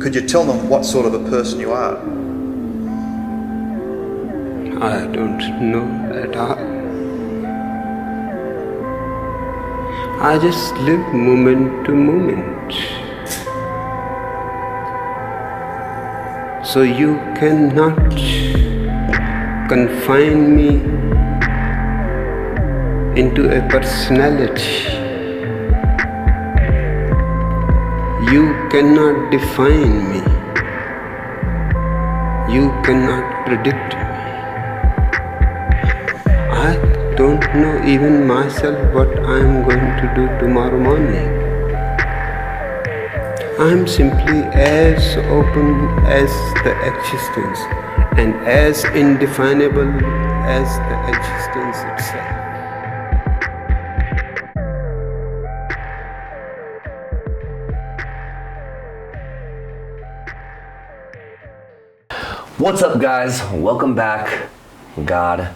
Could you tell them what sort of a person you are? I don't know at all. I just live moment to moment. So you cannot confine me into a personality. You cannot define me. You cannot predict me. I don't know even myself what I am going to do tomorrow morning. I am simply as open as the existence and as indefinable as the existence itself. What's up, guys? Welcome back. God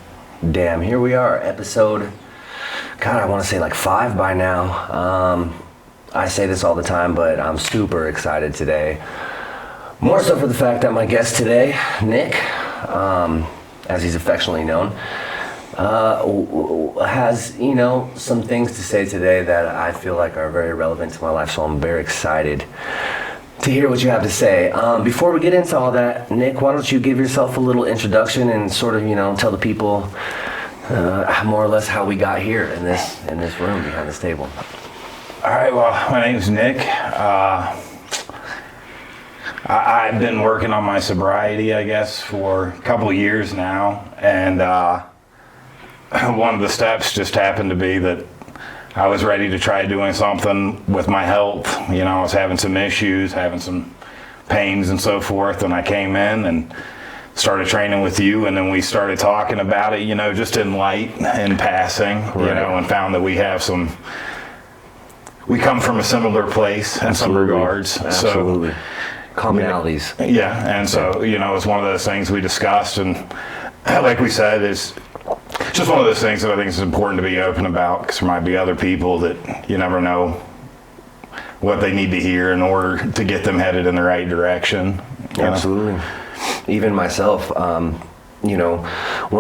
damn, here we are, episode, God, I want to say like 5 by now. I say this all the time, but I'm super excited today. More so for the fact that my guest today, Nick, as he's affectionately known, has, some things to say today that I feel like are very relevant to my life, so I'm very excited to hear what you have to say. Before we get into all that, Nick, why don't you give yourself a little introduction and sort of, tell the people more or less how we got here in this room behind this table. All right, well, my name's Nick. I've been working on my sobriety, I guess, for a couple of years now, and one of the steps just happened to be that I was ready to try doing something with my health. I was having some issues, having some pains and so forth, and I came in and started training with you, and then we started talking about it, just in light, in passing, and found that we come from a similar place in some regards. Absolutely. So, commonalities. Yeah, and so, it's one of those things we discussed, and like we said, it's just one of those things that I think is important to be open about, because there might be other people that you never know what they need to hear in order to get them headed in the right direction. Absolutely. Even myself, one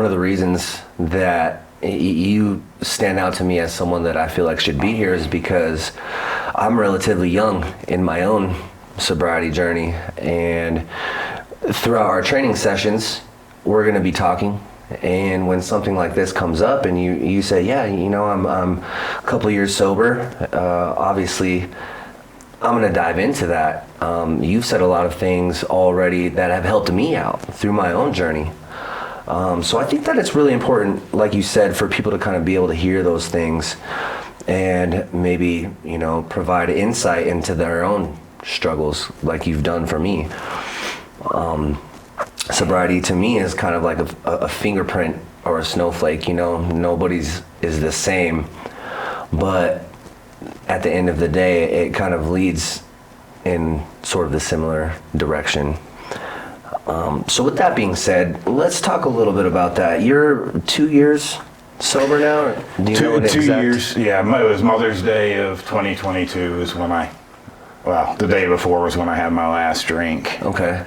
of the reasons that you stand out to me as someone that I feel like should be here is because I'm relatively young in my own sobriety journey, and throughout our training sessions, we're going to be talking. And when something like this comes up and you say, yeah, I'm a couple years sober, obviously I'm going to dive into that. You've said a lot of things already that have helped me out through my own journey. So I think that it's really important, like you said, for people to kind of be able to hear those things and maybe, provide insight into their own struggles like you've done for me. Sobriety to me is kind of like a fingerprint or a snowflake. Nobody's is the same, but at the end of the day, it kind of leads in sort of the similar direction. So with that being said, let's talk a little bit about that. You're 2 years sober now? Or do you know 2 years, yeah. It was Mother's Day of 2022 is when the day before was when I had my last drink. Okay.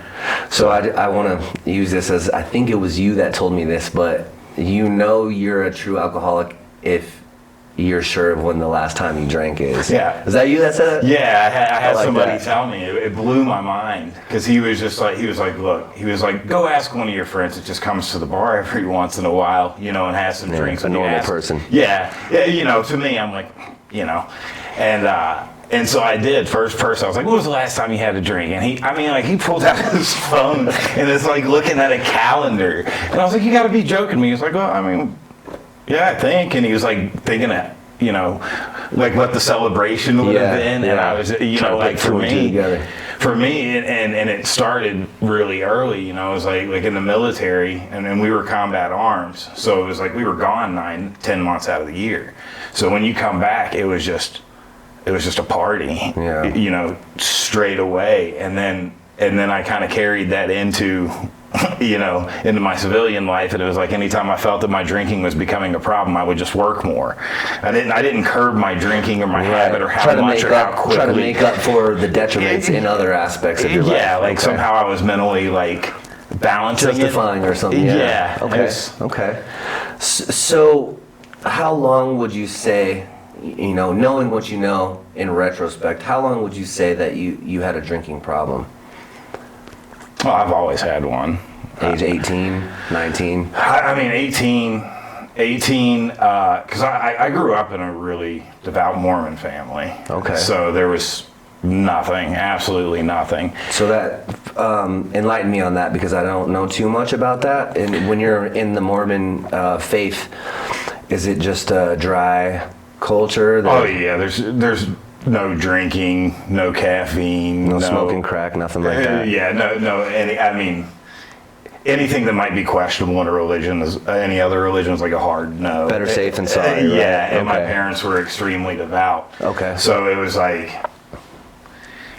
So I want to use this as, I think it was you that told me this, but you're a true alcoholic if you're sure of when the last time you drank is. Yeah. Is that you that said it? Yeah, I had like somebody that. tell me. It blew my mind, because he was like, look, go ask one of your friends that just comes to the bar every once in a while, and has some drinks. A normal person. Yeah, to me, I'm like, and so I did. First person, I was like, when was the last time you had a drink? And he pulled out his phone and it's like looking at a calendar. And I was like, you gotta be joking me. He was like, well, yeah, I think. And he was like thinking that, like what the celebration would have been. Yeah. And I was, like for me, and it started really early, it was like in the military, and then we were combat arms. So it was like we were gone 9-10 months out of the year. So when you come back, it was just a party, straight away. And then I kind of carried that into into my civilian life, and it was like anytime I felt that my drinking was becoming a problem, I would just work more. I didn't curb my drinking or my habit or how much or how quickly. Try to make up for the detriments in other aspects of your life. Yeah, like somehow I was mentally like balancing justifying or something. Yeah. Okay. Okay. So, how long would you say, knowing what you know in retrospect, how long would you say that you had a drinking problem? Well, I've always had one. Age 18, 19? I mean, 18, because I grew up in a really devout Mormon family. Okay. So there was nothing, absolutely nothing. So that, enlighten me on that, because I don't know too much about that. And when you're in the Mormon faith, is it just a dry culture? Oh yeah, there's no drinking, no caffeine, no smoking crack, nothing like that. Yeah, no. Anything that might be questionable in a religion any other religion is like a hard no. Better safe than sorry. Yeah, right? and my parents were extremely devout. Okay. So it was like,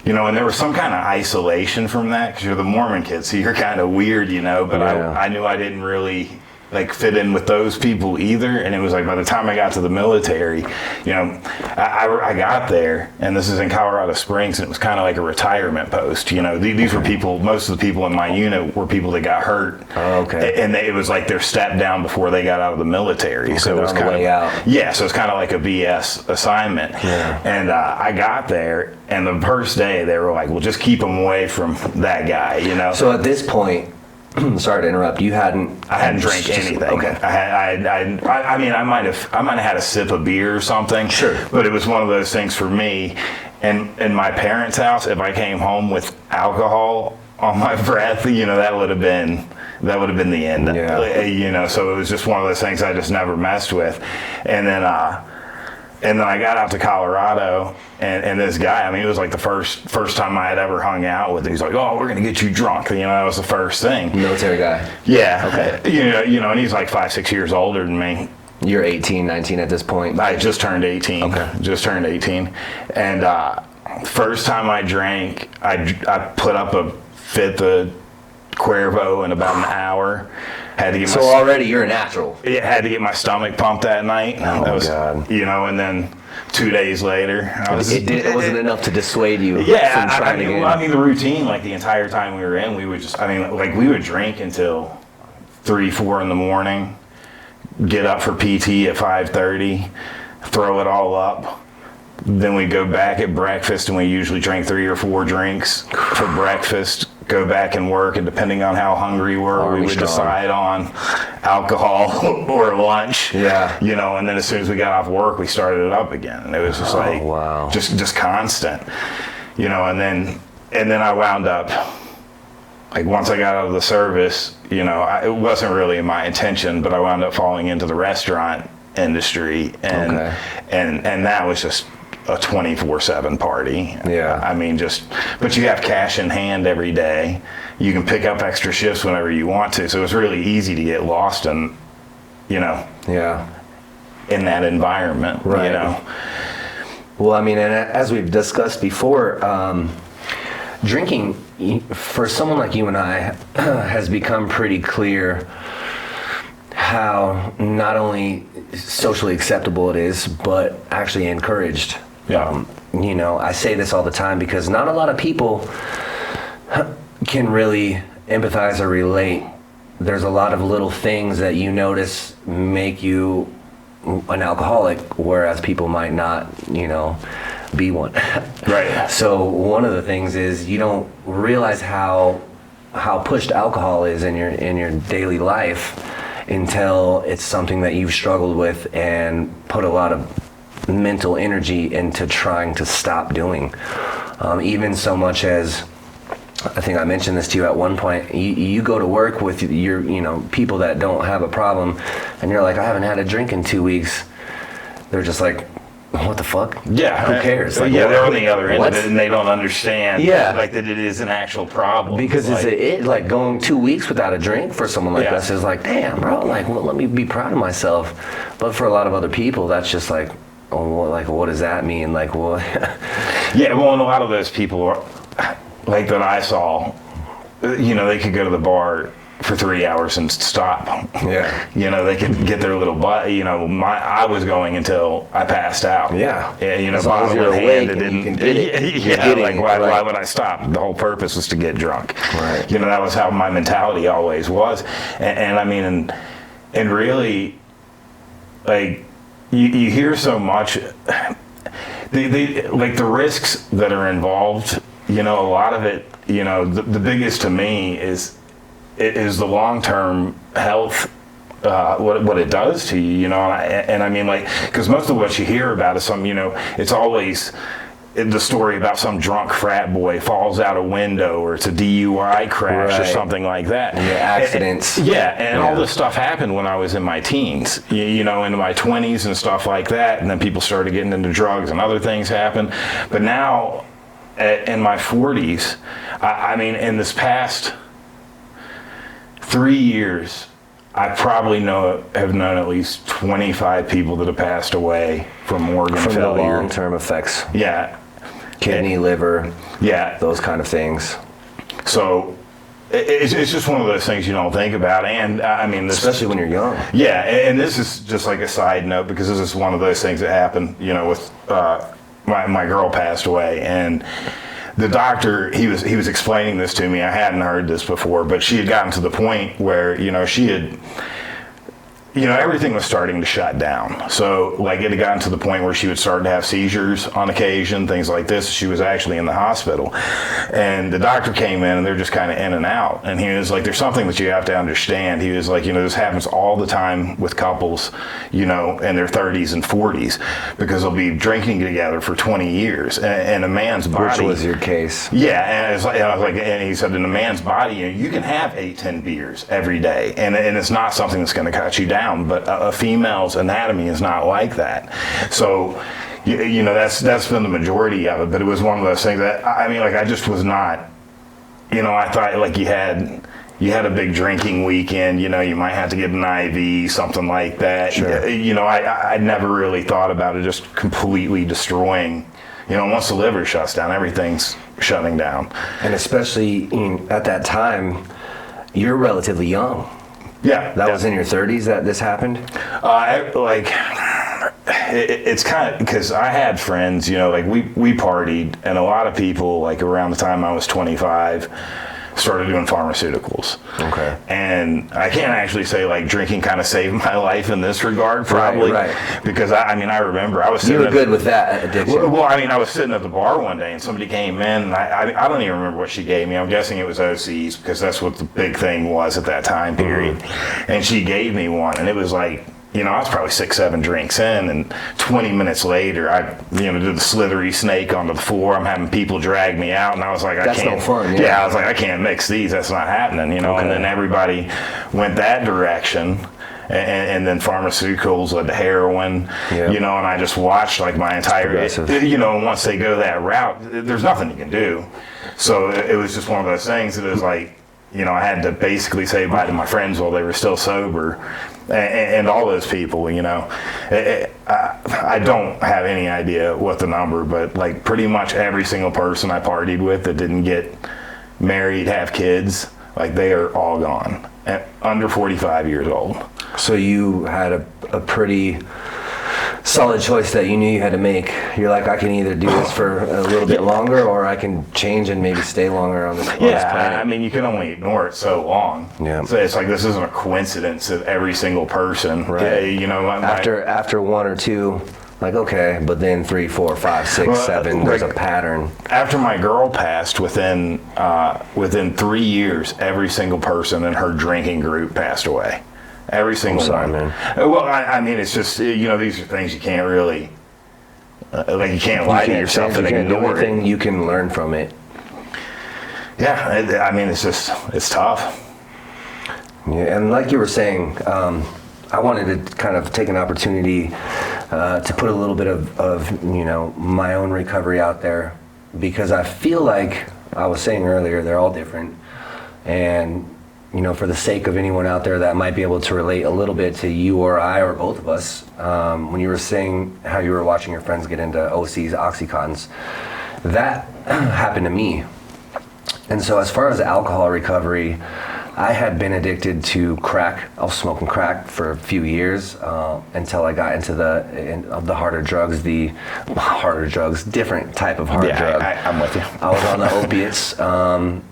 and there was some kind of isolation from that because you're the Mormon kid, so you're kind of weird, but Yeah. I knew I didn't really fit in with those people either. And it was like by the time I got to the military, I got there, and this is in Colorado Springs, and it was kind of like a retirement post. These were people, most of the people in my unit were people that got hurt. Oh, okay. And it was like their step down before they got out of the military. So it was on the kind way of, out. yeah, so it's kind of like a BS assignment. Yeah. And I got there, and the first day they were like, well, just keep them away from that guy, So at this point, sorry to interrupt, I hadn't drank anything. Okay. I mean, I might have had a sip of beer or something. Sure. But it was one of those things for me. And in my parents' house, if I came home with alcohol on my breath, that would have been the end. Yeah. So it was just one of those things I just never messed with. And then I got out to Colorado, and this guy, it was like the first time I had ever hung out with him. He's like, oh, we're going to get you drunk. That was the first thing. Military guy. Yeah. Okay. And he's like 5-6 years older than me. You're 18, 19 at this point? I just turned 18. Okay. Just turned 18. And first time I drank, I put up a fifth of Cuervo in about an hour. Had to get so already you're a natural. It had to get my stomach pumped that night. Oh, that was, God. And then 2 days later, it wasn't enough to dissuade you yeah, from trying again. The routine, the entire time we were in, we would just, we would drink until 3-4 in the morning, get up for PT at 5:30, throw it all up. Then we'd go back at breakfast, and we usually drank 3 or 4 drinks for breakfast, go back and work, and depending on how hungry we were, we would decide on alcohol or lunch. Yeah. And then as soon as we got off work, we started it up again. And it was just wow. just constant. And then I wound up, once I got out of the service, it wasn't really my intention, but I wound up falling into the restaurant industry, and that was just a 24/7 party. Yeah. But you have cash in hand every day. You can pick up extra shifts whenever you want to. So it's really easy to get lost in, Yeah. in that environment. Right. Well, and as we've discussed before, drinking for someone like you and I has become pretty clear how not only socially acceptable it is, but actually encouraged. Yeah. I say this all the time because not a lot of people can really empathize or relate. There's a lot of little things that you notice make you an alcoholic, whereas people might not, be one. Right. So one of the things is you don't realize how pushed alcohol is in your daily life until it's something that you've struggled with and put a lot of mental energy into trying to stop doing. Even so much as, I think I mentioned this to you at one point, you go to work with your people that don't have a problem, and you're like, I haven't had a drink in 2 weeks. They're just like, what the fuck? Yeah. Who cares? They're on the other end of it, and they don't understand that it is an actual problem. Because it's going 2 weeks without a drink for someone like us is like, damn, bro, let me be proud of myself. But for a lot of other people, that's just like, what does that mean? Yeah, well, and a lot of those people are, that I saw, they could go to the bar for 3 hours and stop. Yeah. They could get their little butt. I was going until I passed out. Yeah. As long as you're awake and you can get it. Why would I stop? The whole purpose was to get drunk. Right. That was how my mentality always was. And I mean, and really, like, you hear so much, the risks that are involved, a lot of it, the biggest to me is the long-term health, what it does to you, and I mean, like, because most of what you hear about is it's always the story about some drunk frat boy falls out a window, or it's a DUI crash or something like that. Yeah, accidents. And all this stuff happened when I was in my teens, into my 20s and stuff like that, and then people started getting into drugs and other things happened. But now, in my 40s, I mean, in this past 3 years, I probably have known at least 25 people that have passed away from organ From failure. the long-term effects. Yeah. Kidney, liver. Yeah. Those kind of things. So it's just one of those things you don't think about. And I mean, especially when you're young. Yeah. And this is just like a side note, because this is one of those things that happened, with my girl passed away, and the doctor, he was explaining this to me. I hadn't heard this before, but she had gotten to the point where, she had, everything was starting to shut down. So, like, it had gotten to the point where she would start to have seizures on occasion, things like this. She was actually in the hospital. And the doctor came in, and they're just kind of in and out. And he was like, there's something that you have to understand. He was like, this happens all the time with couples, in their 30s and 40s, because they'll be drinking together for 20 years. And a man's body... Which was your case. Yeah, and it's like, and he said, in a man's body, you can have 8-10 beers every day, and it's not something that's going to cut you down. But a female's anatomy is not like that. So, that's been the majority of it. But it was one of those things that, I mean, like, I just was not, I thought, like, you had a big drinking weekend, you might have to get an IV, something like that. Sure. I never really thought about it just completely destroying. Once the liver shuts down, everything's shutting down. And especially at that time, you're relatively young. Yeah. That was in your 30s that this happened? It's kind of, because I had friends, like we partied, and a lot of people, like, around the time I was 25, started doing pharmaceuticals. Okay. And I can't actually say, like, drinking kind of saved my life in this regard, probably. Right. Because, I remember I was sitting... You were good with that addiction. Well, I was sitting at the bar one day, and somebody came in, and I don't even remember what she gave me. I'm guessing it was OCs, because that's what the big thing was at that time period. Mm-hmm. And she gave me one, and it was like, I was probably 6-7 drinks in, and 20 minutes later, I did the slithery snake onto the floor. I'm having people drag me out, and I was like, I can't. That's no fun. Yeah. Yeah, I was like, I can't mix these. That's not happening, Okay. And then everybody went that direction. And then pharmaceuticals led to heroin, and I just watched, like, my entire, once they go that route, there's nothing you can do. So it was just one of those things that it was like, I had to basically say bye to my friends while they were still sober, and all those people, I don't have any idea what the number, but, like, pretty much every single person I partied with that didn't get married, have kids, like, they are all gone at under 45 years old. So you had a pretty solid choice that you knew you had to make. You're like, I can either do this for a little bit longer, or I can change and maybe stay longer on this planet. You can only ignore it so long. Yeah. So it's like, this isn't a coincidence of every single person. Right. After one or two, like, okay, but then 3, 4, 5, 6, 7, there's a pattern. After my girl passed, within 3 years, every single person in her drinking group passed away. Every single one. Man. Well, it's just, these are things you can't really, you can't lie to yourself and ignore it. You can learn from it. Yeah, it's tough. Yeah, and like you were saying, I wanted to kind of take an opportunity to put a little bit of my own recovery out there, because I feel like I was saying earlier, they're all different, and for the sake of anyone out there that might be able to relate a little bit to you or I or both of us, when you were saying how you were watching your friends get into OCs, Oxycontins, that happened to me. And so as far as alcohol recovery, I had been addicted to crack. I was smoking crack for a few years until I got into the harder drugs, different type of hard drug. I'm with you. I was on the opiates,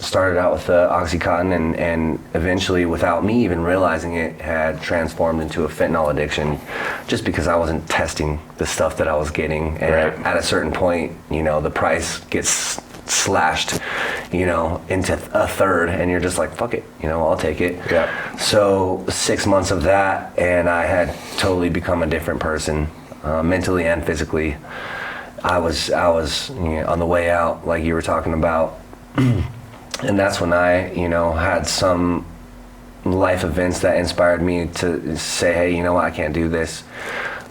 started out with the Oxycontin, and eventually, without me even realizing it, had transformed into a fentanyl addiction just because I wasn't testing the stuff that I was getting. And at a certain point, the price gets slashed, into a third, and you're just like, fuck it, I'll take it. Yeah. So 6 months of that, and I had totally become a different person, mentally and physically. I was on the way out, like you were talking about, and that's when I, had some life events that inspired me to say, hey, I can't do this.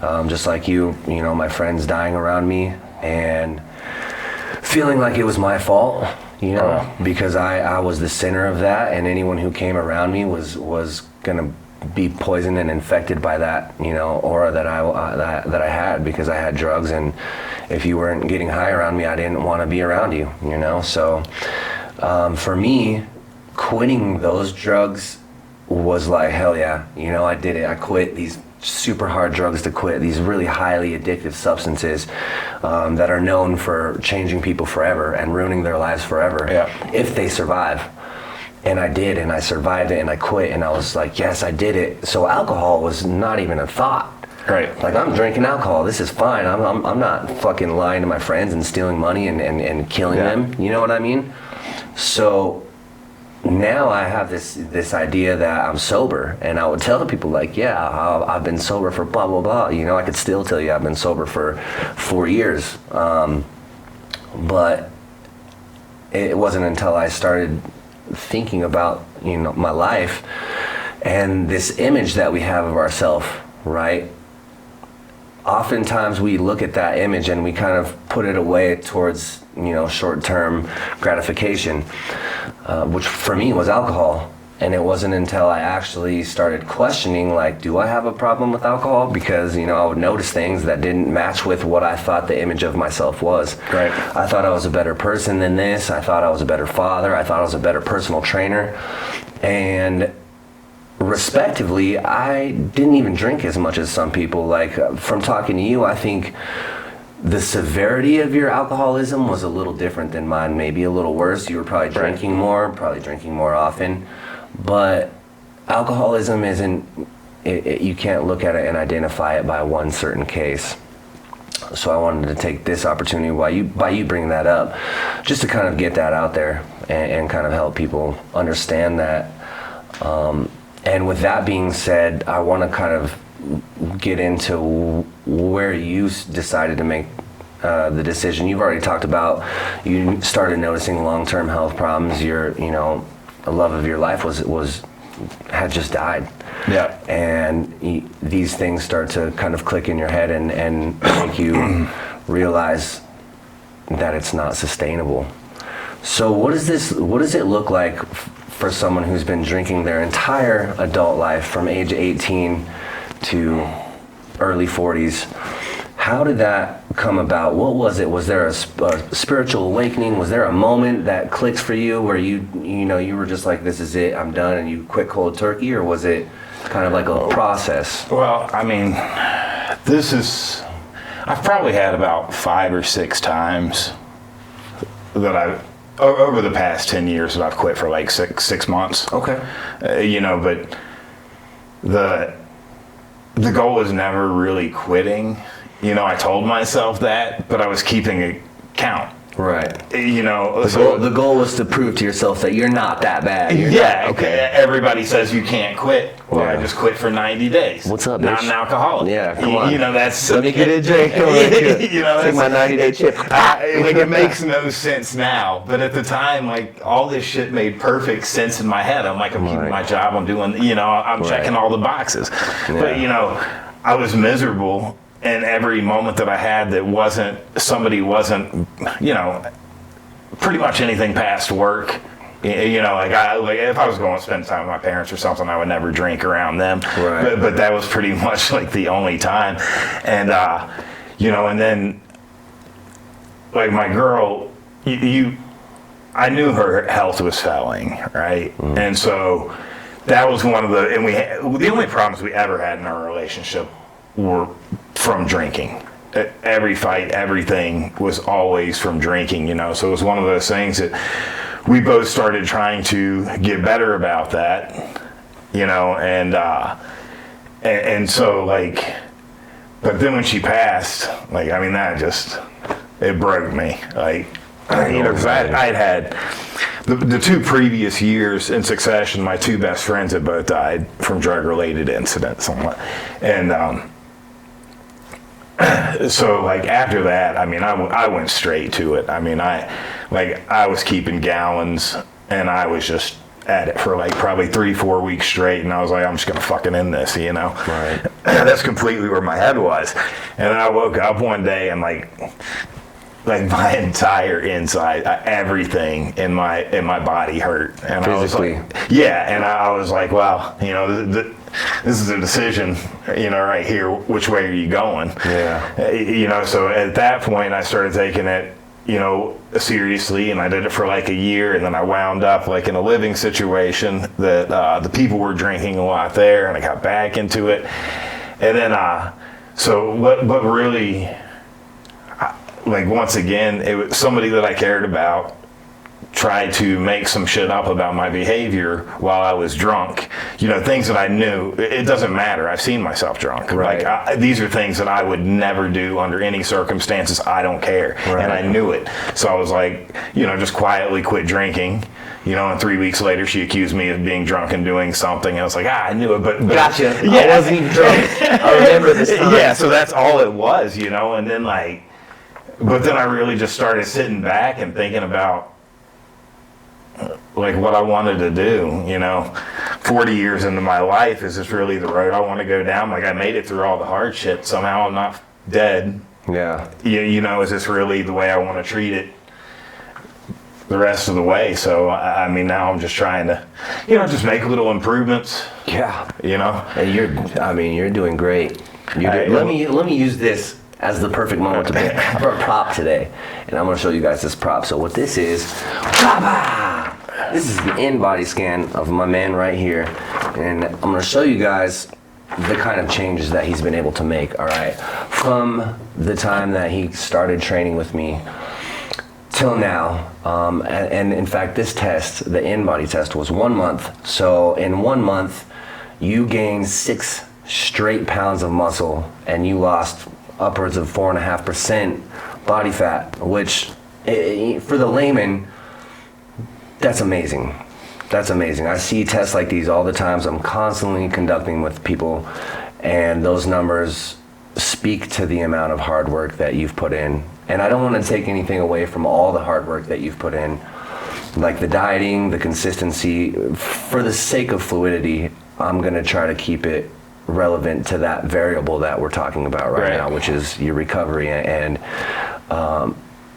Just like you, my friends dying around me, and feeling like it was my fault, because I was the center of that, and anyone who came around me was gonna be poisoned and infected by that, aura that I had, because I had drugs, and if you weren't getting high around me, I didn't want to be around you, So for me, quitting those drugs was like, hell yeah, I did it. I quit these super hard drugs to quit, these really highly addictive substances that are known for changing people forever and ruining their lives forever if they survive. And I did, and I survived it, and I quit, and I was like, yes, I did it. So alcohol was not even a thought. Right. Like, I'm drinking alcohol, this is fine. I'm not fucking lying to my friends and stealing money and killing them. You know what I mean? So now I have this idea that I'm sober, and I would tell people like, yeah, I've been sober for blah, blah, blah. I could still tell you I've been sober for 4 years. But it wasn't until I started thinking about, my life and this image that we have of ourselves, right? Oftentimes we look at that image and we kind of put it away towards, short-term gratification, which for me was alcohol. And it wasn't until I actually started questioning, like, do I have a problem with alcohol? Because, I would notice things that didn't match with what I thought the image of myself was. Right. I thought I was a better person than this. I thought I was a better father. I thought I was a better personal trainer. And respectively, I didn't even drink as much as some people. Like, from talking to you, I think the severity of your alcoholism was a little different than mine, maybe a little worse. You were probably drinking more, probably drinking more often. But alcoholism isn't, you can't look at it and identify it by one certain case. So I wanted to take this opportunity by you bringing that up, just to kind of get that out there and kind of help people understand that. And with that being said, I want to kind of get into where you decided to make the decision. You've already talked about, you started noticing long-term health problems. The love of your life had just died. Yeah. And these things start to kind of click in your head and make you realize that it's not sustainable. So what does it look like for someone who's been drinking their entire adult life from age 18 to early 40s? How did that come about? What was it? Was there a spiritual awakening? Was there a moment that clicked for you where you were just like, this is it, I'm done, and you quit cold turkey? Or was it kind of like a process? Well, I mean, I've probably had about 5 or 6 times that over the past 10 years that I've quit for like six months. Okay. But the goal was never really quitting. I told myself that, but I was keeping a count. Right. The goal was to prove to yourself that you're not that bad. Okay. Everybody says you can't quit. Well, I just quit for 90 days. What's up, bitch? Now I'm an alcoholic. Yeah, come on. That's... Let me get a drink. Take my 90-day chip. It makes no sense now. But at the time, like, all this shit made perfect sense in my head. I'm like, I'm keeping my job. I'm doing, I'm checking all the boxes. Yeah. But, I was miserable. And every moment that I had that somebody wasn't, pretty much anything past work, like if I was going to spend time with my parents or something, I would never drink around them. Right. But that was pretty much like the only time. And, and then like my girl, I I knew her health was failing, right? And so that was one of the, and the only problems we ever had in our relationship were from drinking. Every fight, everything was always from drinking, so it was one of those things that we both started trying to get better about that, and so like, but then when she passed, like, I mean, that just, it broke me, like, because I'd had the 2 previous years in succession, my 2 best friends had both died from drug-related incidents, and so like after that, I mean, I went straight to it. I mean, I was keeping gallons, and I was just at it for like probably 3-4 weeks straight, and I was like, I'm just gonna fucking end this, Right. That's completely where my head was. And then I woke up one day and like my entire inside, everything in my body hurt, and Physically. I was like, yeah, and I was like, well, this is a decision, right here. Which way are you going? Yeah. So at that point, I started taking it, seriously, and I did it for like a year, and then I wound up like in a living situation that the people were drinking a lot there, and I got back into it, and then so what really, like, once again, it was somebody that I cared about tried to make some shit up about my behavior while I was drunk. Things that I knew, it doesn't matter. I've seen myself drunk. Right. Like, these are things that I would never do under any circumstances. I don't care. Right. And I knew it. So I was like, just quietly quit drinking. And 3 weeks later, she accused me of being drunk and doing something. And I was like, I knew it, but Gotcha. Yeah. I wasn't even drunk. I remember this time. Yeah, so that's all it was, and then but then I really just started sitting back and thinking about like what I wanted to do, 40 years into my life, is this really the road I want to go down? Like, I made it through all the hard shit. Somehow I'm not dead. Yeah. Is this really the way I want to treat it the rest of the way? So, I mean, now I'm just trying to, just make little improvements. Yeah. And you're doing great. Let me use this as the perfect moment to pick for a prop today, and I'm going to show you guys this prop. So what this is, this is the in-body scan of my man right here, and I'm going to show you guys the kind of changes that he's been able to make. All right, from the time that he started training with me till now, and in fact, this test, the in-body test, was 1 month. So in 1 month, you gained 6 straight pounds of muscle, and you lost upwards of 4.5% body fat, which for the layman, that's amazing. That's amazing. I see tests like these all the time. I'm constantly conducting with people, and those numbers speak to the amount of hard work that you've put in. And I don't want to take anything away from all the hard work that you've put in, like the dieting, the consistency. For the sake of fluidity, I'm going to try to keep it relevant to that variable that we're talking about right now, which is your recovery and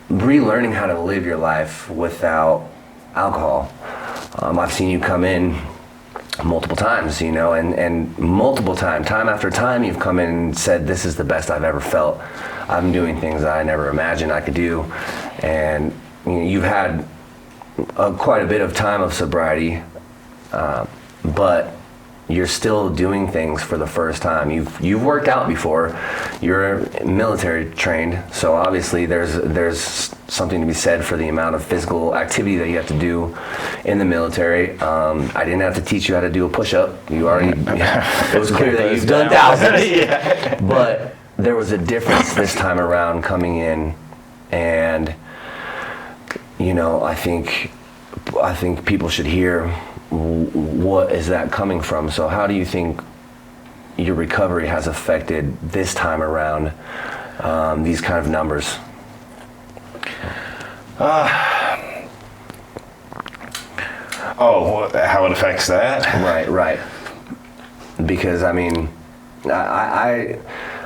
relearning how to live your life without alcohol. I've seen you come in multiple times, and multiple time after time, you've come in and said, this is the best I've ever felt. I'm doing things that I never imagined I could do. And you've had quite a bit of time of sobriety, but you're still doing things for the first time. You've worked out before. You're military trained, so obviously there's something to be said for the amount of physical activity that you have to do in the military. I didn't have to teach you how to do a push-up. You already, it was clear that you've done thousands. Yeah. But there was a difference this time around coming in, and I think people should hear what is that coming from. So how do you think your recovery has affected this time around, these kind of numbers? How it affects that? Right. Because I mean,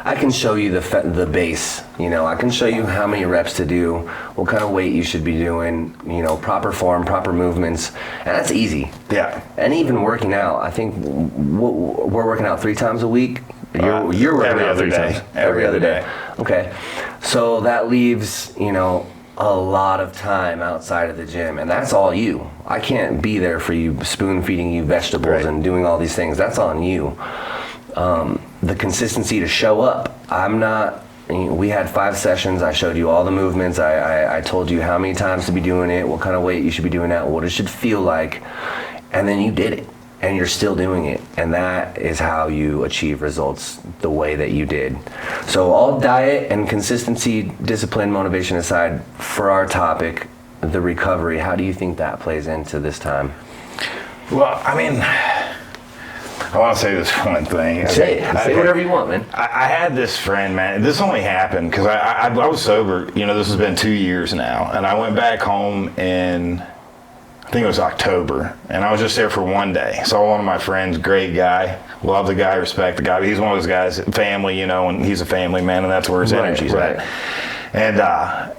I can show you the base. I can show you how many reps to do, what kind of weight you should be doing, proper form, proper movements, and that's easy. Yeah. And even working out, I think we're working out 3 times a week. You're working out 3 times every other day. Okay, so that leaves a lot of time outside of the gym, and that's all you. I can't be there for you, spoon feeding you vegetables Right. and doing all these things. That's on you. The consistency to show up. We had 5 sessions. I showed you all the movements. I told you how many times to be doing it, what kind of weight you should be doing that, what it should feel like, and then you did it, and you're still doing it, and that is how you achieve results the way that you did. So all diet and consistency, discipline, motivation aside, for our topic, the recovery, how do you think that plays into this time? Well, I mean, I want to say this one thing. Say it. Say whatever you want, man. I had this friend, man. This only happened because I was sober. This has been 2 years now, and I went back home in, I think it was October, and I was just there for one day. Saw one of my friends, great guy, love the guy, respect the guy. He's one of those guys, family, and he's a family man, and that's where his energy's at. And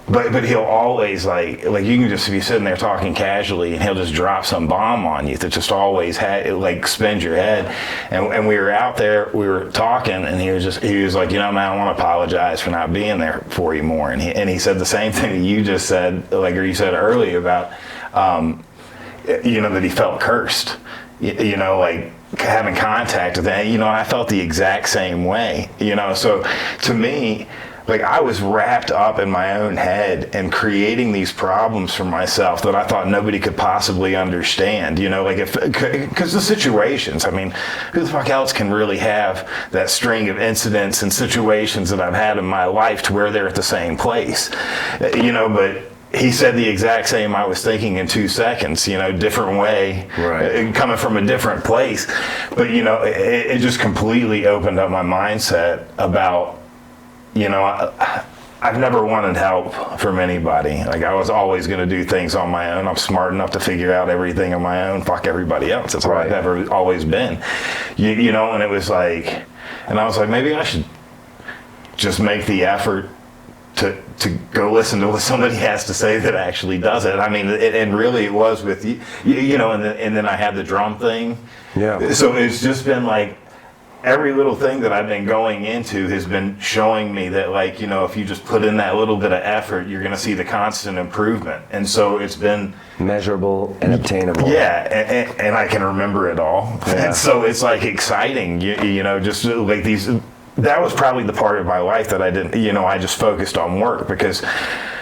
but he'll always like you can just be sitting there talking casually, and he'll just drop some bomb on you that just always spins your head. And we were out there, we were talking, and he was like, man, I want to apologize for not being there for you more. And he said the same thing that you just said, or you said earlier about that he felt cursed. Like having contact with that. I felt the exact same way. So to me, like I was wrapped up in my own head and creating these problems for myself that I thought nobody could possibly understand, because the situations, I mean, who the fuck else can really have that string of incidents and situations that I've had in my life to where they're at the same place, but he said the exact same I was thinking in 2 seconds, different way, right, coming from a different place. But, it just completely opened up my mindset about, I've never wanted help from anybody. Like I was always going to do things on my own. I'm smart enough to figure out everything on my own. Fuck everybody else. That's what I've ever always been. And it was like, and I was like, maybe I should just make the effort to go listen to what somebody has to say that actually does it. I mean, and really it was with you, and then I had the drum thing. Yeah. So it's just been like, every little thing that I've been going into has been showing me that, like, if you just put in that little bit of effort, you're going to see the constant improvement. And so it's been measurable and obtainable. Yeah, and I can remember it all. Yeah. And so it's like exciting, just like these. That was probably the part of my life that I didn't, I just focused on work, because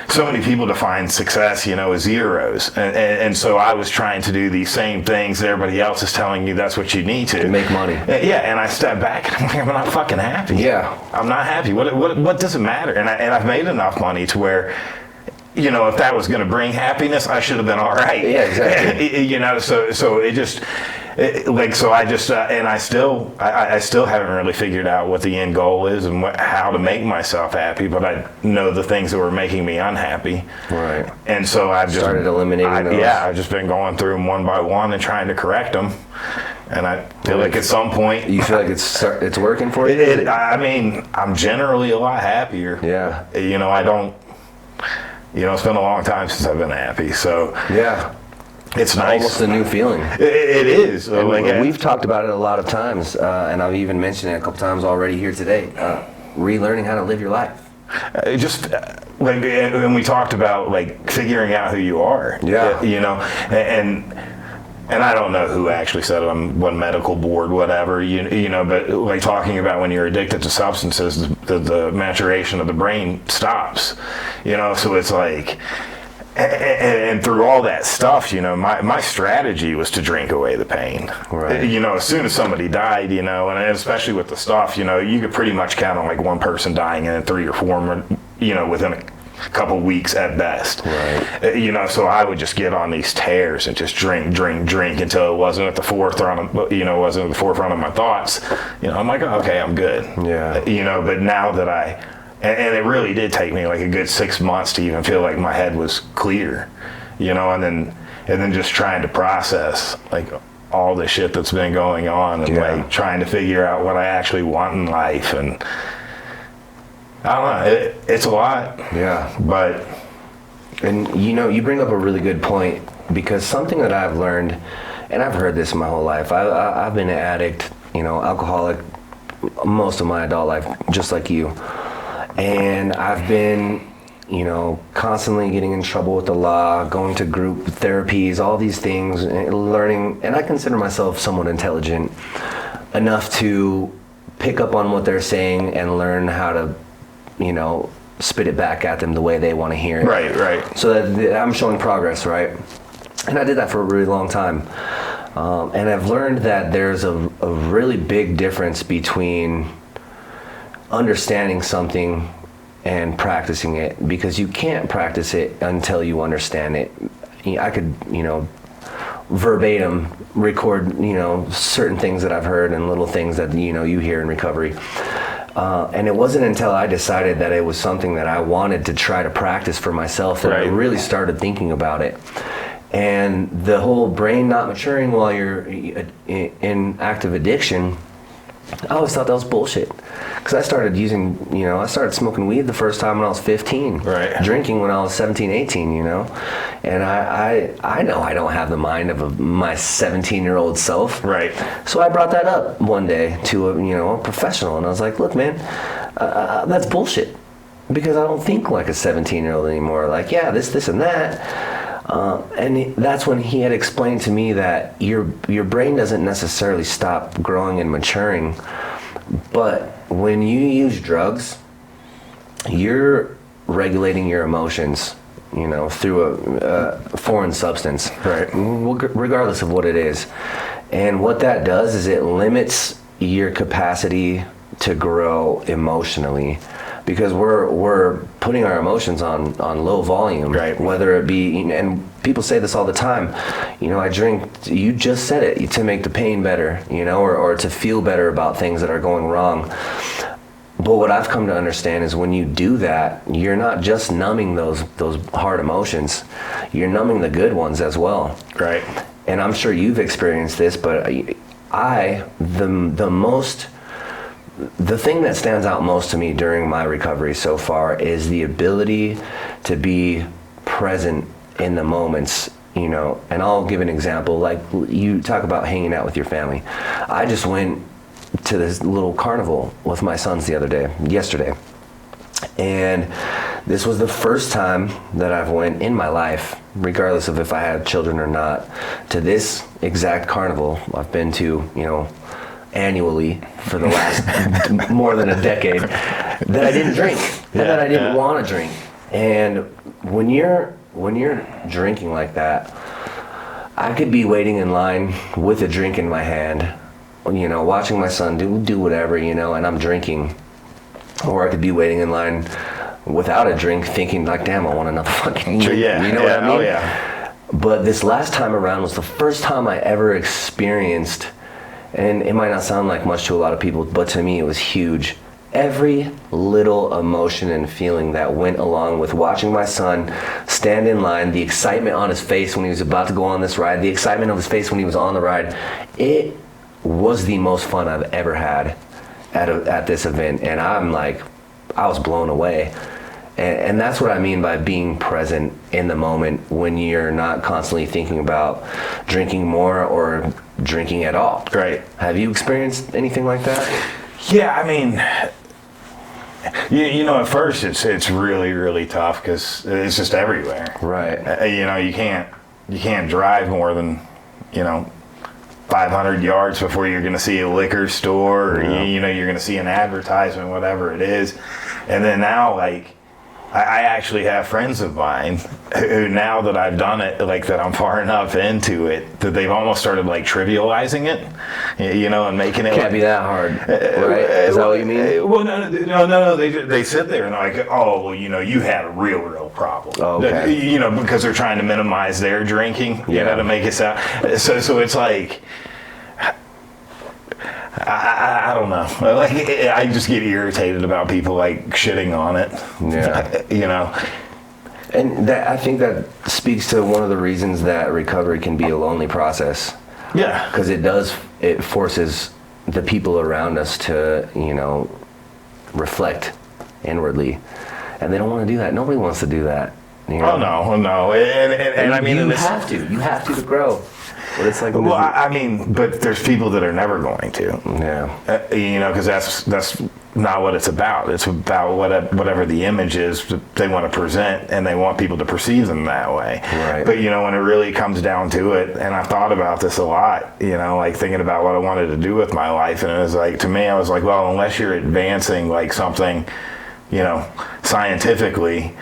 so many people define success, as zeros. And so I was trying to do these same things that everybody else is telling you that's what you need to make money. Yeah, and I stepped back and I'm like, I'm not fucking happy. Yeah. I'm not happy. What does it matter? And I've made enough money to where, if that was going to bring happiness, I should have been all right. Yeah, exactly. So it just... and I still haven't really figured out what the end goal is and how to make myself happy, but I know the things that were making me unhappy. Right. And so I've just started eliminating those. Yeah, I've just been going through them one by one and trying to correct them. And I feel like at some point, you feel like it's working for you. I mean, I'm generally a lot happier. Yeah. I don't. It's been a long time since I've been happy. So yeah. It's nice. Almost a new feeling. It is. We've talked about it a lot of times, and I've even mentioned it a couple times already here today. Relearning how to live your life. When we talked about figuring out who you are. Yeah. And I don't know who actually said it on one medical board, whatever. But talking about when you're addicted to substances, the maturation of the brain stops. So it's like. And through all that stuff, my strategy was to drink away the pain. Right. As soon as somebody died, and especially with the stuff, you could pretty much count on one person dying and then 3 or 4, within a couple weeks at best. Right. So I would just get on these tears and just drink until it wasn't at the forefront of my thoughts. I'm like, oh, okay, I'm good. Yeah. But now that and it really did take me a good 6 months to even feel like my head was clear, and then just trying to process all the shit that's been going on and trying to figure out what I actually want in life. And I don't know, it's a lot. Yeah. But you bring up a really good point, because something that I've learned, and I've heard this my whole life. I've been an addict, alcoholic most of my adult life, just like you. And I've been constantly getting in trouble with the law, going to group therapies, all these things, and learning. And I consider myself somewhat intelligent enough to pick up on what they're saying and learn how to, spit it back at them the way they want to hear it. Right. So that I'm showing progress, right? And I did that for a really long time. And I've learned that there's a really big difference between understanding something and practicing it, because you can't practice it until you understand it. I could, verbatim record, certain things that I've heard and little things that, you hear in recovery. And it wasn't until I decided that it was something that I wanted to try to practice for myself that I really started thinking about it. And the whole brain not maturing while you're in active addiction, I always thought that was bullshit. Because I started I started smoking weed the first time when I was 15. Right. Drinking when I was 17, 18, And I know I don't have the mind of my 17-year-old self. Right. So I brought that up one day to a professional, and I was like, look, man, that's bullshit. Because I don't think like a 17-year-old anymore. Like, yeah, this and that. And that's when he had explained to me that your brain doesn't necessarily stop growing and maturing, but when you use drugs, you're regulating your emotions, through a foreign substance, right? Regardless of what it is. And what that does is it limits your capacity to grow emotionally, because we're putting our emotions on low volume, right? Whether it be, and people say this all the time, I drink, you just said it, to make the pain better, or to feel better about things that are going wrong. But what I've come to understand is when you do that, you're not just numbing those hard emotions, you're numbing the good ones as well. Right. And I'm sure you've experienced this, but the thing that stands out most to me during my recovery so far is the ability to be present in the moments, and I'll give an example. Like, you talk about hanging out with your family. I just went to this little carnival with my sons yesterday. And this was the first time that I've went in my life, regardless of if I had children or not, to this exact carnival. I've been to, annually for the last more than a decade, that I didn't drink, and that I didn't want to drink. And when you're drinking like that, I could be waiting in line with a drink in my hand, watching my son do whatever, and I'm drinking. Or I could be waiting in line without a drink, thinking like, damn, I want another fucking drink. What I mean? Oh yeah. But this last time around was the first time I ever experienced, and it might not sound like much to a lot of people, but to me it was huge, every little emotion and feeling that went along with watching my son stand in line, the excitement on his face when he was about to go on this ride, the excitement of his face when he was on the ride. It was the most fun I've ever had at this event, and I was blown away. And that's what I mean by being present in the moment, when you're not constantly thinking about drinking more or drinking at all. Right. Have you experienced anything like that? Yeah, I mean, at first it's really, really tough because it's just everywhere. Right. You can't drive more than 500 yards before you're going to see a liquor store, or you're going to see an advertisement, whatever it is. And then now, like, I actually have friends of mine who, now that I've done it, like, that I'm far enough into it, that they've almost started like trivializing it, and making it. Can't be that hard, right? Is that what you mean? Well, no. They sit there and they're like, oh, well, you had a real problem. Oh, okay. Because they're trying to minimize their drinking, to make it sound. So it's like, I don't know. Like, I just get irritated about people like shitting on it. Yeah. And I think that speaks to one of the reasons that recovery can be a lonely process. Yeah. Because it forces the people around us to, reflect inwardly. And they don't want to do that. Nobody wants to do that. Oh, no. And I mean, you have to grow. What it's like. Well, I mean, but there's people that are never going to. Yeah. You know, because that's not what it's about. It's about whatever the image is that they want to present, and they want people to perceive them that way. Right. But, you know, when it really comes down to it, and I've thought about this a lot, you know, like thinking about what I wanted to do with my life, and it was like, to me, I was like, well, unless you're advancing like something, you know, scientifically,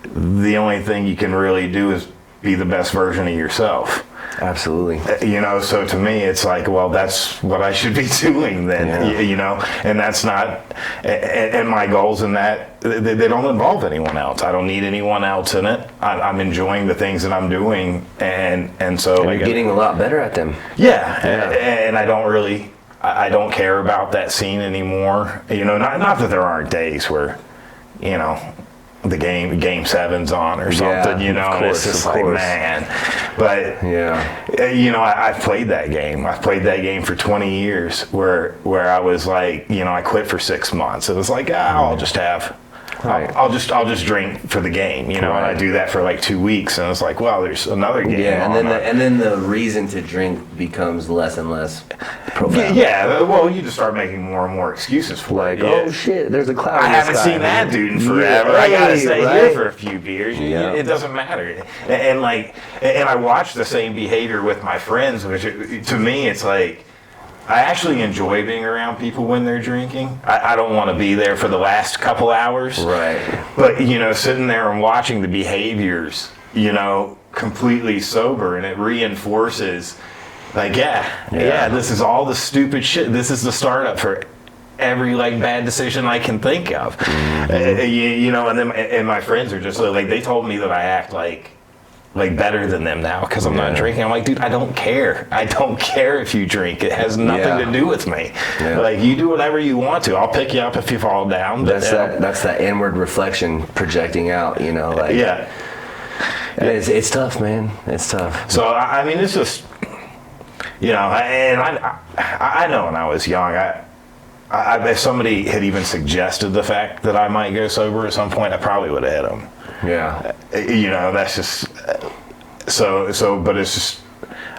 the only thing you can really do is be the best version of yourself. Absolutely. You know, so to me, it's like, well, that's what I should be doing then, Yeah. you know, and that's not, and my goals in that, they don't involve anyone else. I don't need anyone else in it. I'm enjoying the things that I'm doing, and so. And you're getting a lot better at them. Yeah, Yeah. and I don't care about that scene anymore. You know, not that there aren't days where, you know, the game 7's on or something, you know, of and it's course, just of like, course. man. But, Yeah. you know, I've played that game. I've played that game for 20 years where I was like, you know, I quit for 6 months. It was like, I'll just have, Right. I'll just drink for the game, you know, and I Right. do that for like 2 weeks. And it's like, well, there's another game Yeah, on. and then the reason to drink becomes less and less profound. Yeah, well, you just start making more and more excuses for Like, it. oh shit, there's a cloud. I in the haven't sky. seen that dude in forever. Yeah, I gotta right, stay right. here for a few beers. Yeah. It doesn't matter. And I watch the same behavior with my friends, which to me, it's like, I actually enjoy being around people when they're drinking. I don't want to be there for the last couple hours. Right. But, you know, sitting there and watching the behaviors, you know, completely sober, and it reinforces, like, yeah, this is all the stupid shit. This is the startup for every, like, bad decision I can think of. You know, and my friends are just like, they told me that I act like better than them now because I'm not drinking. I'm like, dude, I don't care. I don't care if you drink. It has nothing to do with me. Yeah. Like, you do whatever you want to. I'll pick you up if you fall down. But That's that inward reflection projecting out, you know, like. yeah. It's tough, man. It's tough. So I mean, it's just, you know, and I know when I was young, if somebody had even suggested the fact that I might go sober at some point, I probably would have hit them. Yeah. You know, that's just so. But it's just,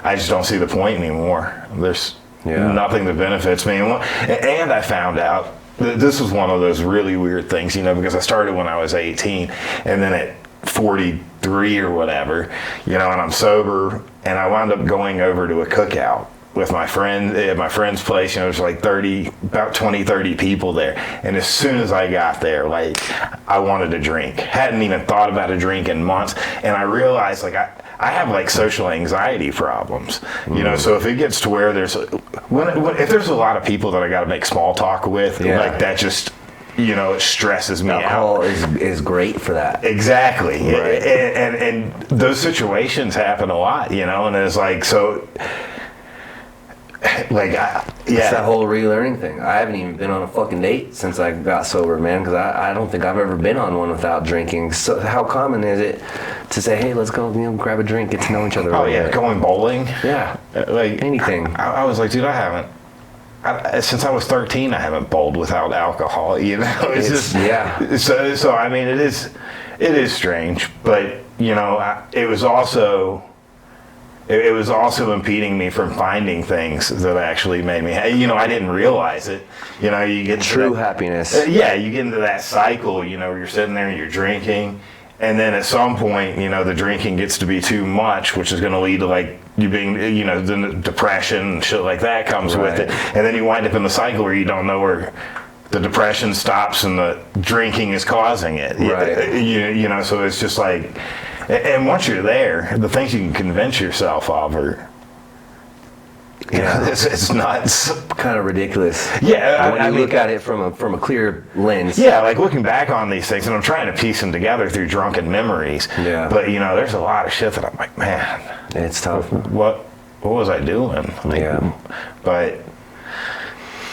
I just don't see the point anymore. There's nothing that benefits me. And I found out that this was one of those really weird things, you know, because I started when I was 18, and then at 43 or whatever, you know, and I'm sober, and I wound up going over to a cookout with my friend at my friend's place. You know, there's like 30 people there, and as soon as I got there, like, I wanted to drink. Hadn't even thought about a drink in months, and I realized, like, I have like social anxiety problems, you know. So if it gets to where there's if there's a lot of people that I got to make small talk with, like, that just, you know, it stresses me Alcohol out. is great for that. Exactly. Right. And those situations happen a lot, you know, and it's like, so, like, It's that whole relearning thing. I haven't even been on a fucking date since I got sober, man, because I don't think I've ever been on one without drinking. So how common is it to say, hey, let's go, you know, grab a drink, get to know each other? Oh yeah, going bowling. Yeah. Like Anything. I was like, dude, since I was 13, I haven't bowled without alcohol. You know, it's just, yeah. So I mean, it is strange, but, you know, it was also impeding me from finding things that actually made me, you know, I didn't realize it. You know, you get True happiness. you get into that cycle, you know, where you're sitting there and you're drinking, and then at some point, you know, the drinking gets to be too much, which is going to lead to, like, you being, you know, the depression and shit like that comes with it, and then you wind up in the cycle where you don't know where the depression stops and the drinking is causing it. Right. You know, so it's just like, and once you're there, the things you can convince yourself of are, you know, it's nuts. Kind of ridiculous. Yeah, when you look at it from a clear lens. Yeah, like looking back on these things, and I'm trying to piece them together through drunken memories. Yeah. But, you know, there's a lot of shit that I'm like, man, It's tough. what was I doing? Like, Yeah. But,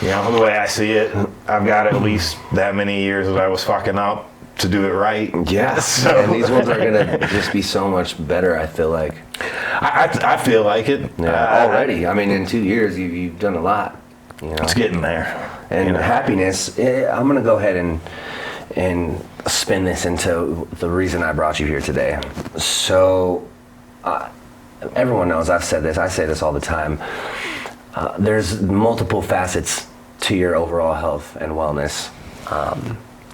you know, the way I see it, I've got at least that many years that I was fucking up to do it right. Yeah. So. And these ones are gonna just be so much better, I feel like. I feel like it. Yeah, already. I mean, in 2 years, you've done a lot. You know? It's getting there. And you know? happiness, I'm going to go ahead and spin this into the reason I brought you here today. So, everyone knows, I've said this, I say this all the time, there's multiple facets to your overall health and wellness.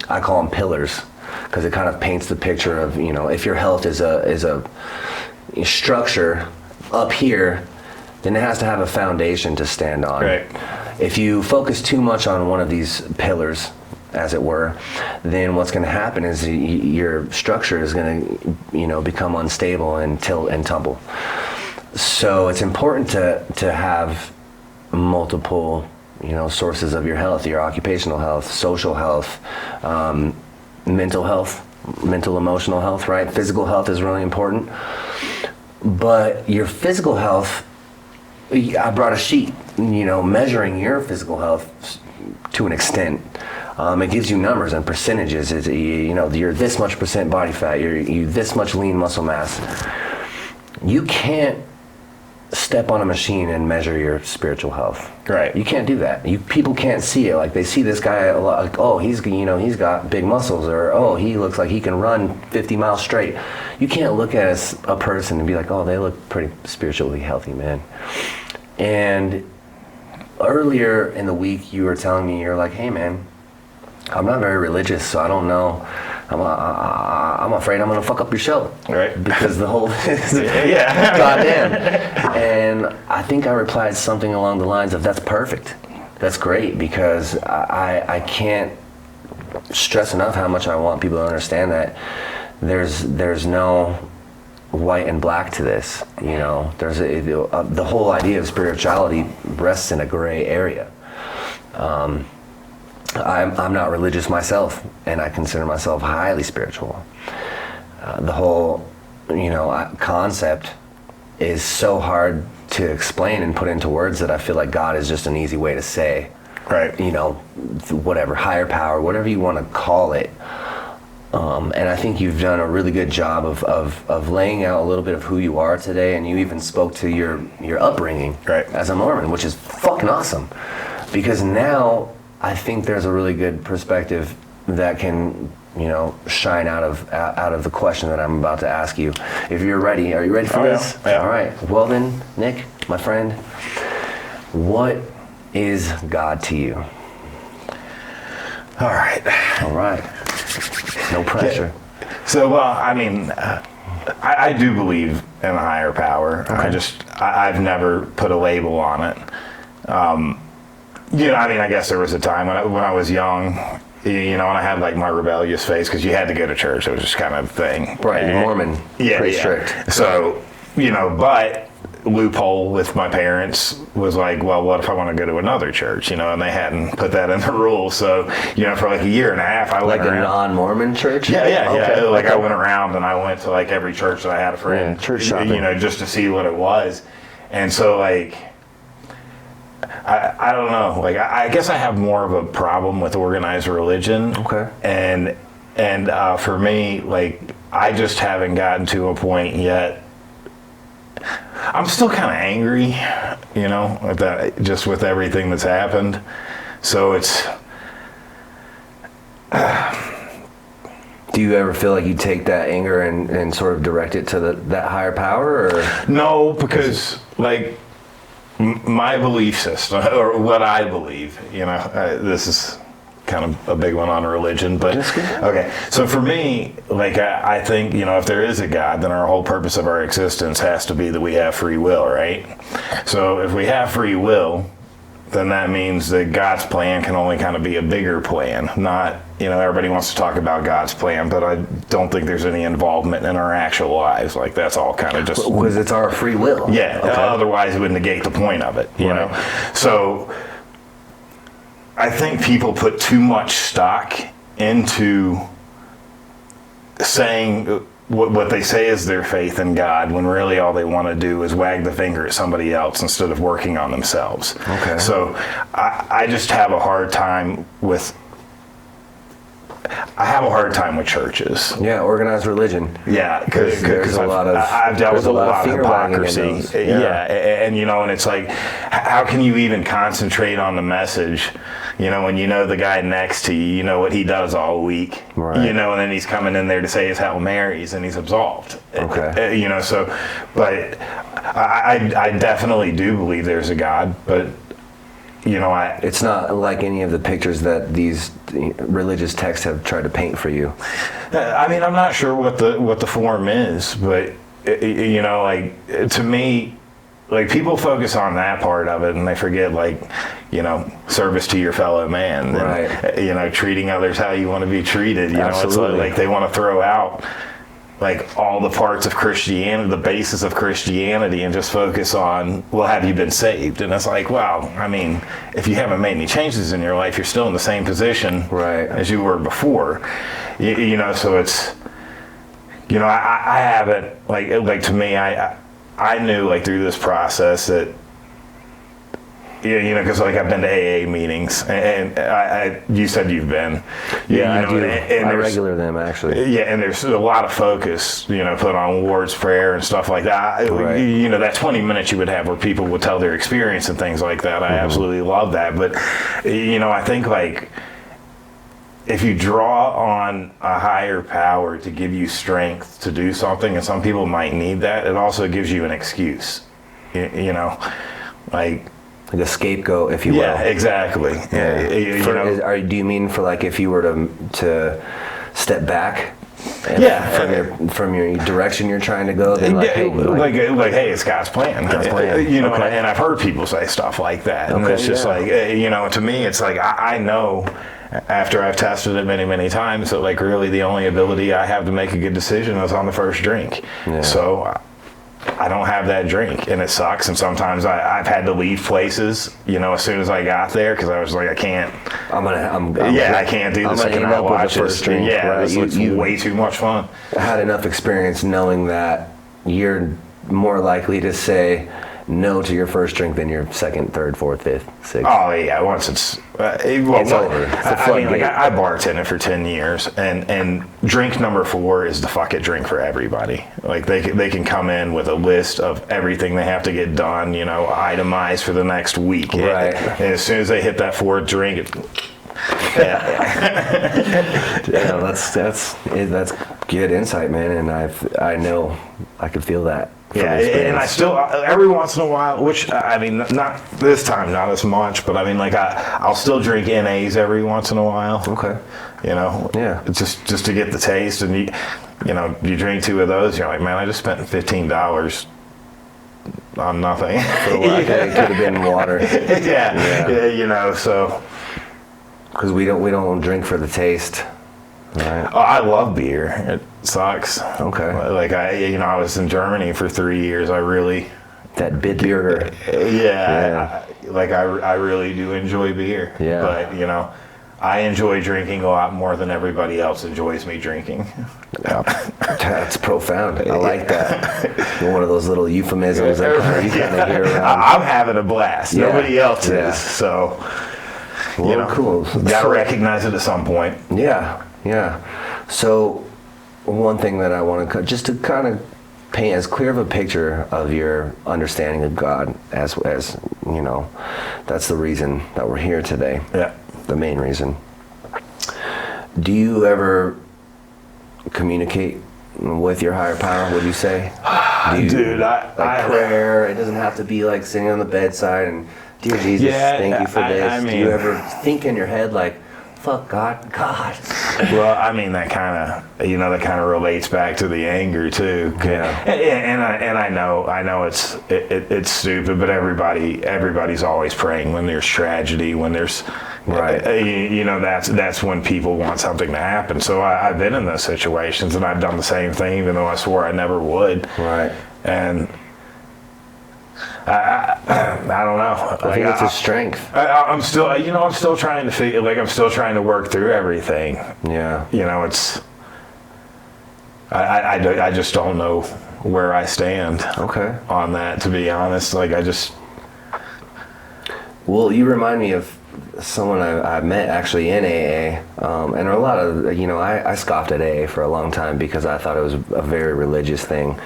I call them pillars, because it kind of paints the picture of, if your health is a structure up here, then it has to have a foundation to stand on. Right. If you focus too much on one of these pillars, as it were, then what's going to happen is your structure is going to, become unstable and tilt and tumble. So it's important to have multiple, sources of your health, your occupational health, social health, mental health, mental emotional health, right? Physical health is really important. But your physical health, I brought a sheet, measuring your physical health to an extent. It gives you numbers and percentages. It's, you're this much percent body fat, you this much lean muscle mass. You can't step on a machine and measure your spiritual health. Right. You can't do that. People can't see it. Like, they see this guy a lot, like, oh, he's got big muscles, or oh, he looks like he can run 50 miles straight. You can't look at a person and be like, oh, they look pretty spiritually healthy, man. And earlier in the week, you were telling me, you're like, hey, man, I'm not very religious, so I don't know. I'm afraid I'm gonna fuck up your show, right? Because the whole yeah, goddamn. And I think I replied something along the lines of, "That's perfect. That's great," because I can't stress enough how much I want people to understand that there's no white and black to this. There's the whole idea of spirituality rests in a gray area. I'm not religious myself, and I consider myself highly spiritual. The whole, concept is so hard to explain and put into words that I feel like God is just an easy way to say, right? Whatever, higher power, whatever you want to call it. And I think you've done a really good job of laying out a little bit of who you are today, and you even spoke to your upbringing, right, as a Mormon, which is fucking awesome, because now I think there's a really good perspective that can, shine out of the question that I'm about to ask you. If you're ready, are you ready for this? Yeah. All right. Well then, Nick, my friend, what is God to you? All right. No pressure. So, I do believe in a higher power. Okay. I've never put a label on it. I guess there was a time when I was young, and I had like my rebellious phase, because you had to go to church. It was just kind of a thing. Right, Mormon, pretty strict. So, but loophole with my parents was like, well, what if I want to go to another church? And they hadn't put that in the rules. So, for like a year and a half, I went around. Like a non-Mormon church? Yeah. Like I went around and I went to like every church that I had a friend. Yeah, church shopping. Just to see what it was. And so like, I don't know. Like, I guess I have more of a problem with organized religion. Okay. And for me, like, I just haven't gotten to a point yet. I'm still kind of angry, with that, just with everything that's happened. So it's. Do you ever feel like you take that anger and sort of direct it to that higher power, or? No, because like. My belief system, or what I believe, this is kind of a big one on religion, but okay. So for me, like I think, if there is a God, then our whole purpose of our existence has to be that we have free will, right? So if we have free will, then that means that God's plan can only kind of be a bigger plan. Not, everybody wants to talk about God's plan, but I don't think there's any involvement in our actual lives. Like, that's all kind of just... Because it's our free will. Yeah, okay. Otherwise it would negate the point of it, you know? So I think people put too much stock into saying what they say is their faith in God, when really all they want to do is wag the finger at somebody else instead of working on themselves. Okay. So I just have a hard time with churches. Yeah, organized religion. Yeah, because there's a lot of I've dealt with a lot of hypocrisy. Yeah, and and it's like, how can you even concentrate on the message? When the guy next to you, what he does all week, right. And then he's coming in there to say his Hail Marys and he's absolved. Okay. But I definitely do believe there's a God, but it's not like any of the pictures that these religious texts have tried to paint for you. I mean, I'm not sure what the form is, but to me, like, people focus on that part of it and they forget, like, service to your fellow man, right? And, treating others how you want to be treated. Absolutely. It's like they want to throw out like all the parts of Christianity, the basis of Christianity, and just focus on, well, have you been saved? And it's like, well, I mean, if you haven't made any changes in your life, you're still in the same position, right, as you were before. So it's, I haven't, like to me, I knew, like, through this process that, because, like, I've been to AA meetings, and you said you've been. Yeah, I do. And I regular them, actually. Yeah, and there's a lot of focus, put on Ward's prayer and stuff like that. Right. That 20 minutes you would have where people would tell their experience and things like that. I absolutely love that. But, I think, like, if you draw on a higher power to give you strength to do something, and some people might need that, it also gives you an excuse, like a scapegoat, if you will. Yeah, exactly. Yeah. Do you mean for, like, if you were to step back? From your direction you're trying to go, then hey, it's God's plan. God's plan. Okay. And I've heard people say stuff like that. And it's just like, to me, it's like, I know after I've tested it many, many times that, like, really the only ability I have to make a good decision is on the first drink. Yeah. So I don't have that drink, and it sucks. And sometimes I've had to leave places, as soon as I got there, because I was like, I can't. I can't do this. I cannot watch this. This looks way too much fun. I had enough experience knowing that you're more likely to say no to your first drink than your second, third, fourth, fifth, sixth. Oh yeah, once it's over. I bartended for 10 years, and drink number 4 is the fuck it drink for everybody. Like, they can come in with a list of everything they have to get done, itemized for the next week. Right. And as soon as they hit that 4th drink, that's good insight, man. And I know I could feel that. Yeah, and I still, every once in a while, which, I mean, not this time, not as much, but I mean, like, I'll still drink NAs every once in a while. Okay. Yeah. Just to get the taste, and you drink 2 of those, you're like, man, I just spent $15 on nothing. It could have been water. Yeah, so. Because we don't drink for the taste. Right. Oh, I love beer. It sucks. Okay. Like, I was in Germany for 3 years. I really. That Bitburger. Yeah. I really do enjoy beer. Yeah. But, I enjoy drinking a lot more than everybody else enjoys me drinking. That's profound. I like that. One of those little euphemisms that you kind of hear around. I'm having a blast. Yeah. Nobody else is. So, cool. Got to recognize it at some point. Yeah. So, one thing that I want to just to kind of paint as clear of a picture of your understanding of God as that's the reason that we're here today. Yeah. The main reason. Do you ever communicate with your higher power, would you say? Prayer, it doesn't have to be like sitting on the bedside and, dear Jesus, thank you for this. Do you ever think in your head, like, fuck God? Well, I mean, that kind of relates back to the anger too. Yeah. And I know it's stupid, but everybody's always praying when there's tragedy, when there's right. That's when people want something to happen. So I've been in those situations, and I've done the same thing, even though I swore I never would. Right. And I don't know. I think it's a strength. I'm still trying to figure. Like, I'm still trying to work through everything. Yeah. It's. I just don't know where I stand. Okay. On that, to be honest, like, I just. Well, you remind me of someone I met actually in AA, and a lot of I scoffed at AA for a long time because I thought it was a very religious thing,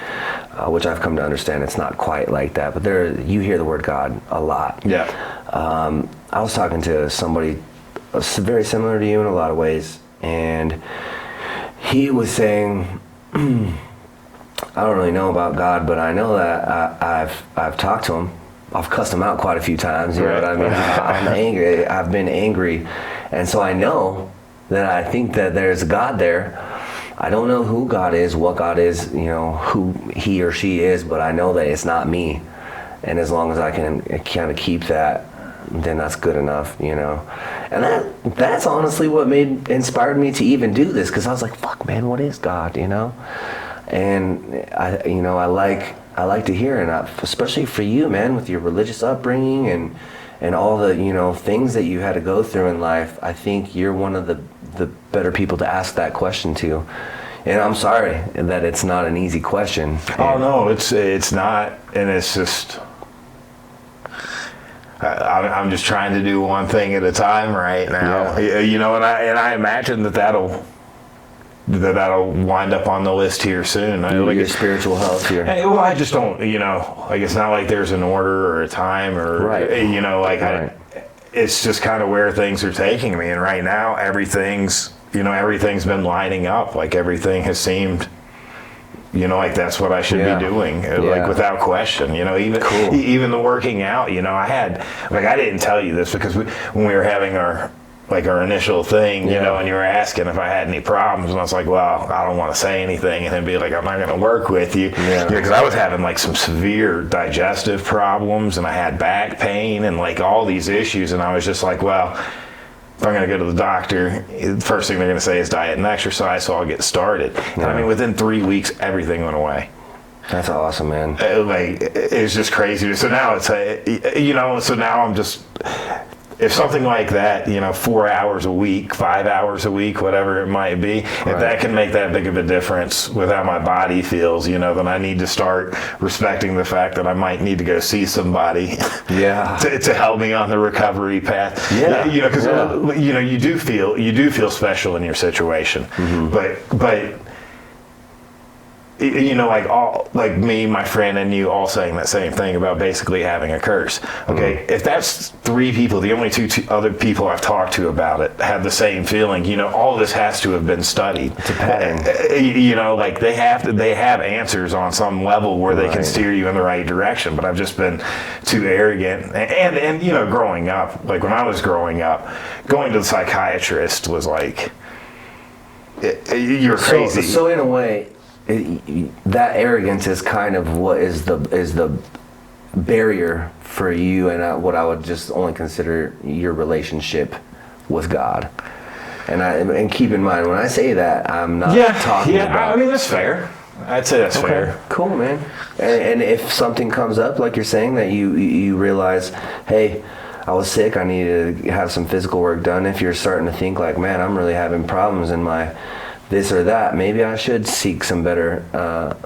which I've come to understand it's not quite like that. But you hear the word God a lot. Yeah. I was talking to somebody very similar to you in a lot of ways, and he was saying I don't really know about God, but I know that I've talked to him. I've cussed him out quite a few times. You know what I mean? I'm angry. I've been angry, and so I know that I think that there's a God there. I don't know who God is, what God is, you know, who he or she is, but I know that it's not me. And as long as I can kind of keep that, then that's good enough, you know. And that's honestly what inspired me to even do this, because I was like, fuck, man, what is God, you know? And I like to hear, and especially for you, man, with your religious upbringing and all the, you know, things that you had to go through in life. I think you're one of the better people to ask that question to. And I'm sorry that it's not an easy question. Oh no, it's not, and it's just I'm just trying to do one thing at a time right now. Yeah. You know, and I imagine that'll wind up on the list here soon. Your spiritual health here. Well, I just don't, you know, like, it's not like there's an order or a time or, right. You know, like, right. It's just kind of where things are taking me. And right now, everything's been lining up. Like, everything has seemed, you know, like that's what I should be doing, like, without question. You know, even the working out, you know, I didn't tell you this because when we were having our initial thing, you know, and you were asking if I had any problems, and I was like, well, I don't want to say anything, and then be like, I'm not going to work with you, because I was having like some severe digestive problems, and I had back pain and like all these issues, and I was just like, well, if I'm going to go to the doctor, the first thing they're going to say is diet and exercise, so I'll get started. And I mean, within 3 weeks, everything went away. That's awesome, man. Like, it's just crazy. So now it's, you know, so now I'm just, if something like that, you know, 4 hours a week, 5 hours a week, whatever it might be, if that can make that big of a difference with how my body feels, you know, then I need to start respecting the fact that I might need to go see somebody to help me on the recovery path. Yeah. You know, because, you know, you do feel special in your situation. Mm-hmm. But you know, like me, my friend, and you all saying that same thing about basically having a curse. Okay, if that's 3 people, the only two other people I've talked to about it have the same feeling. You know, all this has to have been studied. It's a pattern. You know, like they have answers on some level where they can steer you in the right direction. But I've just been too arrogant. And you know, growing up, like when I was growing up, going to the psychiatrist was like, you're crazy. So in a way, that arrogance is kind of what is the barrier for you, and what I would just only consider your relationship with God. And keep in mind, when I say that, I'm not talking about. I mean, that's fair. I'd say that's fair. Cool, man. And if something comes up, like you're saying, that you realize, hey, I was sick, I needed to have some physical work done. If you're starting to think like, man, I'm really having problems in my this or that, maybe I should seek some better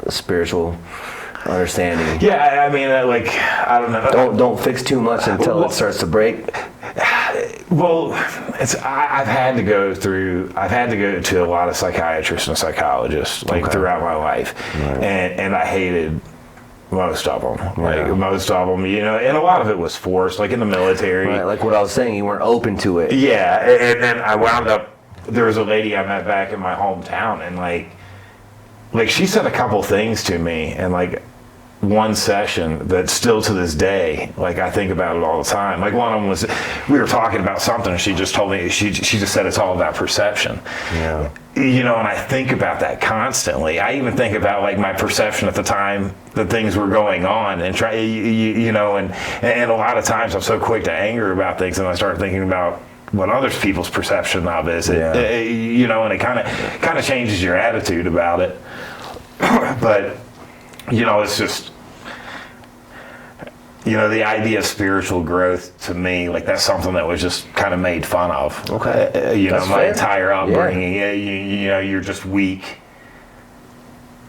spiritual understanding. Yeah, I mean, like, I don't know. Don't fix too much until it starts to break. Well, I've had to go to a lot of psychiatrists and psychologists, like, throughout my life, and I hated most of them. Like, most of them, you know, and a lot of it was forced, like in the military. Right, like what I was saying, you weren't open to it. Yeah, and then I wound up. There was a lady I met back in my hometown, and like she said a couple things to me, and like one session that still to this day, like I think about it all the time. Like one of them was, we were talking about something, and she just told me, she just said it's all about perception. Yeah. You know, and I think about that constantly. I even think about like my perception at the time that things were going on, and try, you know, and a lot of times I'm so quick to anger about things, and I start thinking about what other people's perception of is, you know, and it kind of changes your attitude about it. But you know, it's just, you know, the idea of spiritual growth to me, like that's something that was just kind of made fun of. Okay, you know, my entire upbringing. Yeah. You know, you're just weak.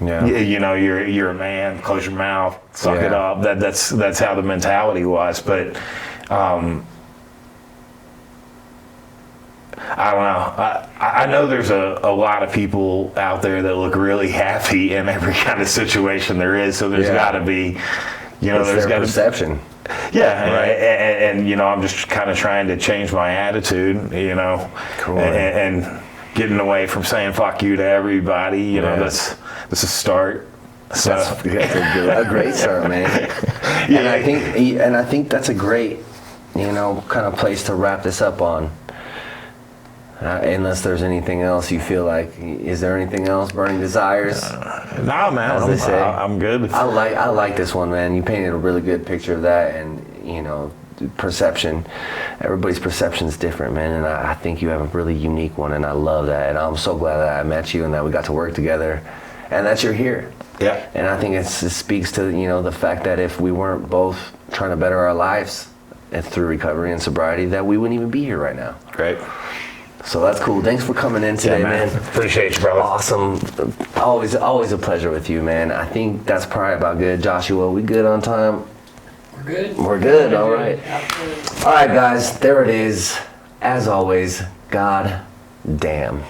Yeah. You know, you're a man. Close your mouth. Suck it up. That's how the mentality was. But I don't know. I know there's a lot of people out there that look really happy in every kind of situation there is. So there's got to be, you know, there's got to be perception. Yeah, right. And you know, I'm just kind of trying to change my attitude. You know, cool. and getting away from saying "fuck you" to everybody. You know, that's a start. So That's a great start, man. Yeah. And I think that's a great, kind of place to wrap this up on. Unless there's anything else you feel like, is there anything else? Burning desires? no, man, As they say. I'm good. I like this one, man. You painted a really good picture of that, and perception. Everybody's perception is different, man, and I think you have a really unique one, and I love that. And I'm so glad that I met you and that we got to work together, and that you're here. Yeah. And I think it speaks to the fact that if we weren't both trying to better our lives and through recovery and sobriety, that we wouldn't even be here right now. Great. So that's cool. Thanks for coming in today, man. Appreciate you, brother. Awesome. Always a pleasure with you, man. I think that's probably about good. Joshua, we good on time? We're good. We're good. All right. Absolutely. All right, guys. There it is. As always, God damn.